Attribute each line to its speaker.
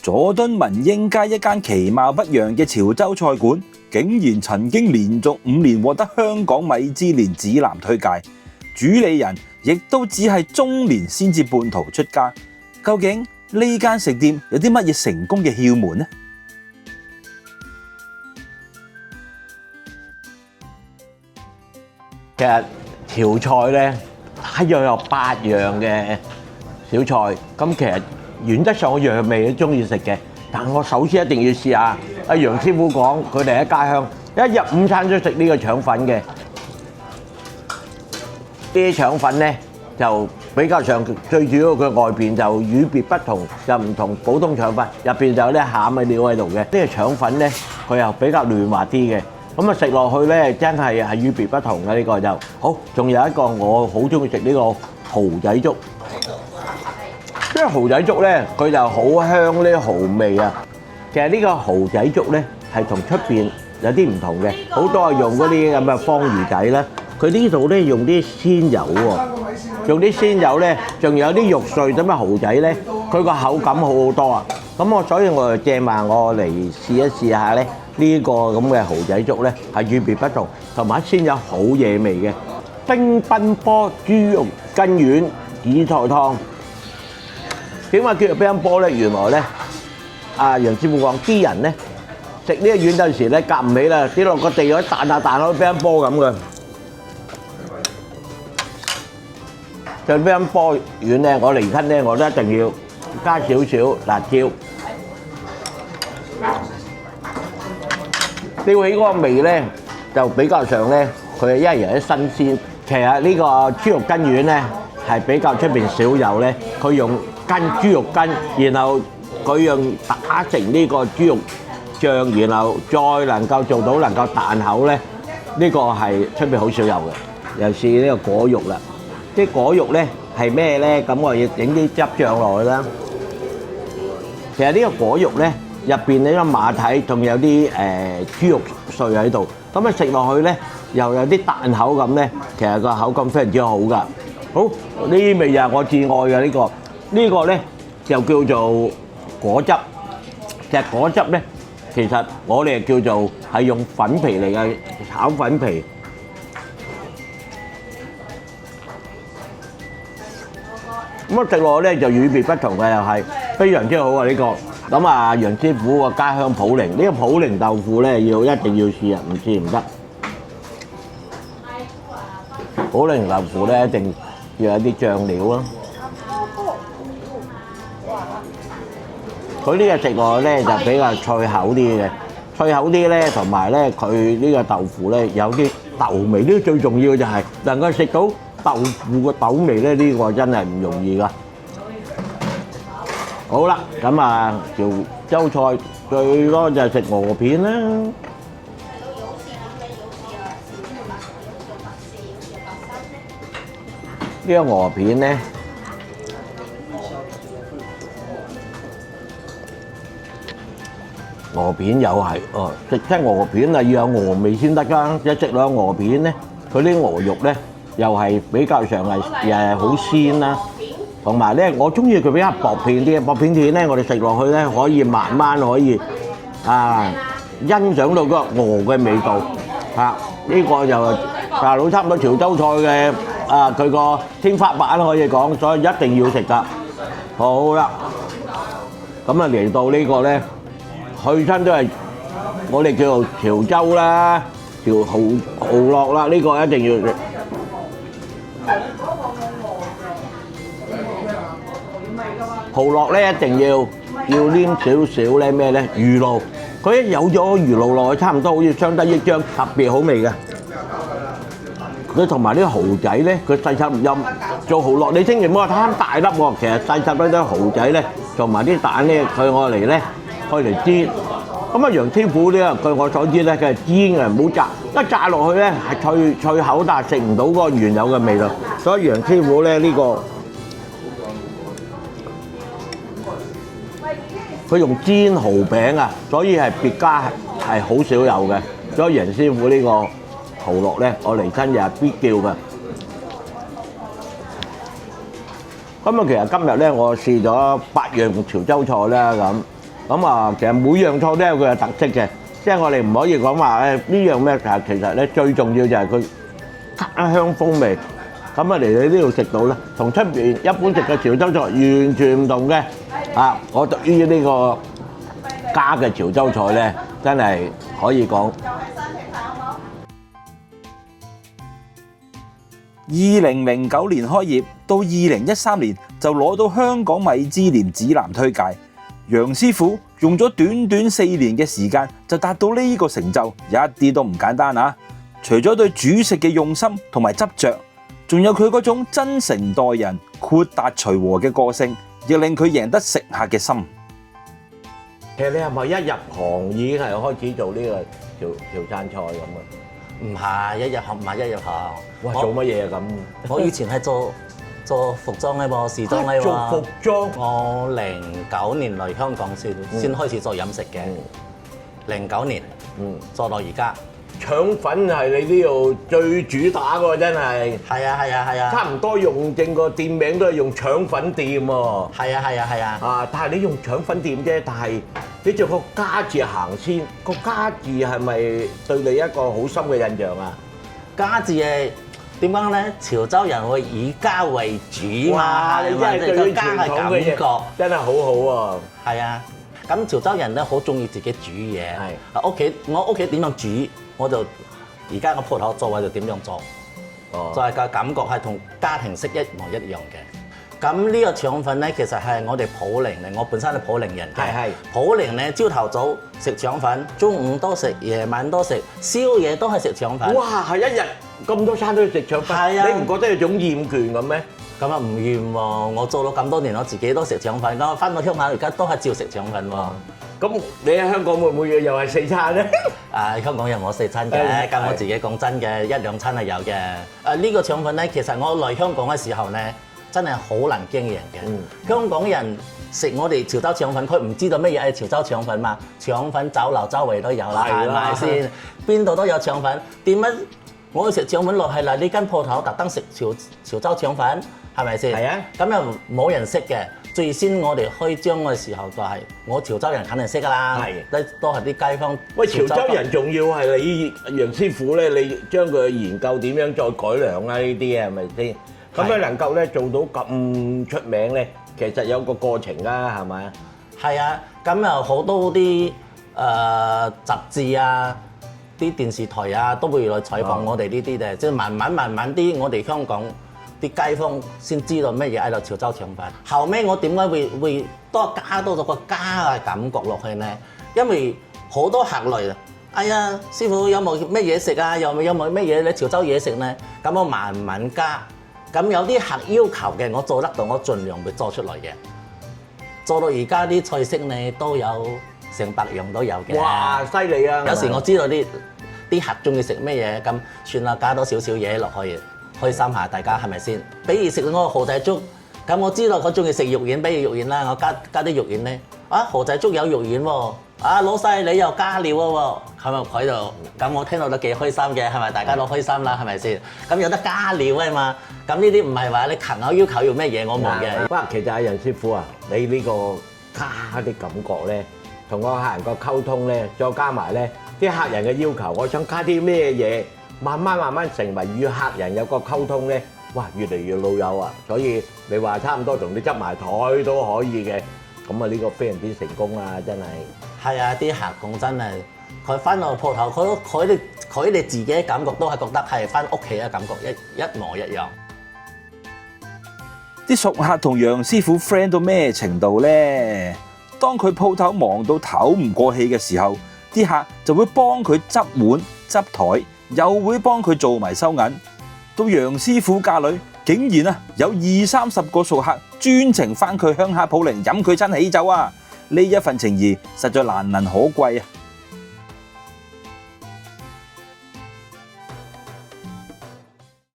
Speaker 1: 佐敦民英街一間其貌不揚嘅潮州菜館，竟然曾經連續5年獲得香港米芝蓮指南推介，主理人亦都只係中年先至半途出家。究竟呢間食店有啲乜嘢成功嘅竅門呢？
Speaker 2: 其實潮菜咧大約有8樣嘅小菜，咁其實原則上我樣味都中意食嘅，但我首先一定要試下阿楊師傅講佢哋喺家鄉一日午餐都食呢個腸粉嘅。啲腸粉咧就比較上最主要佢外邊就與別不同，就唔同普通腸粉，入邊就有啲餡嘅料喺度嘅。呢個腸粉咧佢又比較嫩滑啲嘅。咁啊食落去咧，真係與別不同嘅呢個就好。仲有一個我好中意食呢個蠔仔粥，因為蠔仔粥咧佢就好香呢蠔味啊。其實呢個蠔仔粥咧係同出邊有啲唔同嘅，好多係用嗰啲咁嘅方魚仔啦。佢呢度咧用啲鮮油喎，用啲鮮油咧，仲有啲肉碎咁嘅蠔仔咧，佢個口感好好多啊。咁所以我就借埋我嚟試一試下咧。呢個咁嘅蠔仔粥咧係與別不同，同埋先有好嘢味嘅冰賓波豬肉筋丸紫菜湯。點解叫做冰賓波咧？原來咧，阿楊師傅講啲人咧食呢個丸有陣時咧夾唔起啦，跌落個地嗰彈下彈下冰賓波咁嘅。就冰賓波丸咧，我嚟親咧我都一定要加少少辣椒。吊起嗰個味咧，就比較上咧，佢一係有啲新鮮。其實呢個豬肉筋丸咧係比較出邊少有咧，佢用豬肉筋，然後佢用打成呢個豬肉醬，然後再能夠做到能夠彈口咧，呢個係出邊好少有嘅。尤其是呢個果肉啦，啲果肉咧係咩咧？咁我要整啲汁醬落去啦。其實呢個果肉咧。入邊呢個馬蹄仲有啲豬肉碎喺度，咁啊食落去咧又有啲彈口感咧，其實個口感非常之好噶。好，呢味又係我至愛嘅呢個，呢個咧就叫做果汁。其實果汁咧，其實我哋叫做係用粉皮嚟嘅，炒粉皮。咁啊食落去咧就與別不同嘅，又係非常之好啊呢個。咁啊，楊師傅個家鄉普寧，呢個普寧豆腐咧一定要試啊，唔試唔得。普寧豆腐咧一定要有啲醬料啦。佢呢個食落去咧就比較脆口啲嘅，脆口啲咧，同埋咧佢呢個豆腐咧有啲豆味，呢個最重要就係能夠食到豆腐個豆味咧，呢個真係唔容易噶。好啦，咁啊，潮州菜最多就係食鵝片啦。呢個鵝片咧，鵝片又係食親鵝片啊，要有鵝味先得㗎。一食落鵝片咧，佢啲鵝肉咧又係比較上係好鮮啦。同埋咧，我中意佢比較薄片啲，薄片片咧，我哋食落去咧可以慢慢可以欣賞到嗰個鵝嘅味道嚇。呢個就大佬差唔多潮州菜嘅佢個天花板可以講，所以一定要食㗎。好啦，咁啊嚟到呢個咧，去親都係我哋叫做潮州啦，條蠔烙啦，呢個一定要食。蠔烙咧一定要黏少少咧咩咧魚露，佢一有咗魚露落去，差唔多好似相得益彰，特別好味嘅。佢同埋啲蠔仔咧，佢細細粒做蠔烙，你千祈唔好話貪大粒喎。其實細細粒啲蠔仔咧，同埋啲蛋咧，佢愛嚟咧，愛嚟煎。咁啊，楊師傅咧，據我所知咧，佢係煎嘅，唔好炸。一炸落去咧係脆口，但係食唔到嗰個原有嘅味道。所以楊師傅咧呢個。佢用煎蠔餅啊，所以係別家係好少有嘅。所以楊師傅呢個蠔烙咧，我嚟親日係必叫嘅。咁啊，其實今日咧我試咗8樣潮州菜啦咁。咁啊，其實每樣菜都有佢嘅特色嘅，即係我哋唔可以講話呢樣咩，其實咧最重要就係佢家鄉風味。咁啊嚟到呢度食到咧，同出邊一般食嘅潮州菜完全唔同嘅。啊，我對於呢個家嘅潮州菜咧，真係可以講。
Speaker 1: 2009年開業到2013年就攞到香港米芝蓮指南推介，楊師傅用咗短短4年嘅時間就達到呢個成就，一啲都唔簡單啊！除咗對煮食嘅用心同埋執着，仲有佢嗰種真誠待人、豁達隨和嘅個性，亦令佢贏得食客嘅心。
Speaker 2: 其實你係咪一入行已經係開始做呢個潮汕菜咁啊？
Speaker 3: 唔係一入行，唔係一入行。
Speaker 2: 哇！做乜嘢啊咁？
Speaker 3: 我以前係做服裝嘅喎，時裝嘅喎。
Speaker 2: 做服裝。
Speaker 3: 我09年嚟香港先開始做飲食嘅。09年，做到而家。
Speaker 2: 腸粉係你呢度最主打喎，真係。
Speaker 3: 係啊！
Speaker 2: 差唔多用正個店名都係用腸粉店喎。
Speaker 3: 係啊！
Speaker 2: 啊！但係你用腸粉店啫，但係你做個家字行先，個家字係咪對你一個好深嘅印象啊？
Speaker 3: 家字係點講咧？潮州人會以家為主嘛，
Speaker 2: 哇！你真係對於傳統嘅嘢真係好好喎。
Speaker 3: 係啊，咁潮州人咧好中意自己煮嘢。係。我屋企點樣煮，我就而家個鋪頭做就點樣做。哦。就係個感覺係同家庭式一模一樣嘅。咁呢個腸粉咧，其實係我哋普寧嘅，我本身係普寧人嘅。係。普寧咧，朝頭早食腸粉，中午都食，夜晚都食，宵夜都係食腸粉。
Speaker 2: 哇！係一日咁多餐都要食腸粉，係啊！你唔覺得有種厭倦咁咩？
Speaker 3: 咁啊唔厭喎，我做咗咁多年，我自己都食腸粉，咁翻到鄉下而家都係照食腸粉喎。
Speaker 2: 咁你喺香港會唔會又係4餐咧？
Speaker 3: 香港有我4餐嘅，咁我自己講真嘅，1、2餐係有嘅。呢個腸粉咧，其實我嚟香港嘅時候咧，真係好難經營嘅。香港人食我哋潮州腸粉，佢唔知道乜嘢係潮州腸粉嘛？腸粉酒樓周圍都有啦，係咪先？邊度都有腸粉，點解我去食腸粉落係嚟呢間鋪頭特登食潮州腸粉？係咪先？係啊。咁又冇人識嘅。最先我哋開張嘅時候就係我潮州人肯定識㗎啦。係。都係啲街坊。喂，
Speaker 2: 潮州人仲要係你楊師傅咧，你將佢研究點樣再改良啊？呢啲係咪先？咁樣能夠咧做到咁出名咧，其實有個過程啦，係咪啊？
Speaker 3: 係啊，咁又好多啲雜誌啊、啲電視台啊，都會來採訪我哋呢啲嘅，即係慢慢啲，我哋香港啲街坊先知道乜嘢喺度潮州腸粉。後尾我點解會加多咗個家嘅感覺落去咧？因為好多客來啊，哎呀，師傅有冇乜嘢食啊？有冇乜嘢咧潮州嘢食咧？咁我慢慢加。咁有啲客要求嘅，我做得到，我盡量會做出來嘅。做到而家啲菜式咧都有成100樣都有嘅。
Speaker 2: 哇！犀利啊！
Speaker 3: 有時我知道啲客中意食咩嘢，咁算啦，加多少少嘢落去，開心下大家係咪先？比如食嗰個蠔仔粥，咁我知道佢中意食肉丸，比如肉丸啦，我加啲肉丸咧。啊，蠔仔粥有肉丸喎。啊，老細你又加料喎，係咪佢度？咁我聽到都幾開心嘅，係咪？大家都開心啦，係咪先？咁有得加料啊嘛，咁呢啲唔係話你勤口要求要咩嘢，我冇嘅。
Speaker 2: 不過其實阿楊師傅啊，你呢個家啲感覺咧，同個客人個溝通咧，再加埋咧啲客人嘅要求，我想加啲咩嘢，慢慢成為與客人有個溝通咧，哇，越嚟越老友啊！所以你話差唔多同你執埋台都可以嘅，咁啊呢個非常之成功啊，真係。
Speaker 3: 係啊，啲客講真係，佢翻到鋪頭，佢哋自己嘅感覺都係覺得係翻屋企嘅感覺一模一樣。
Speaker 1: 啲熟客同楊師傅 friend 到咩程度呢？當佢鋪頭忙到唞唔過氣嘅時候，啲客就會幫佢執碗執台，又會幫佢做埋收銀。到楊師傅家裏，竟然有20-30個熟客專程翻佢鄉下普寧飲佢親喜酒啊！呢一份情誼實在難能可貴啊！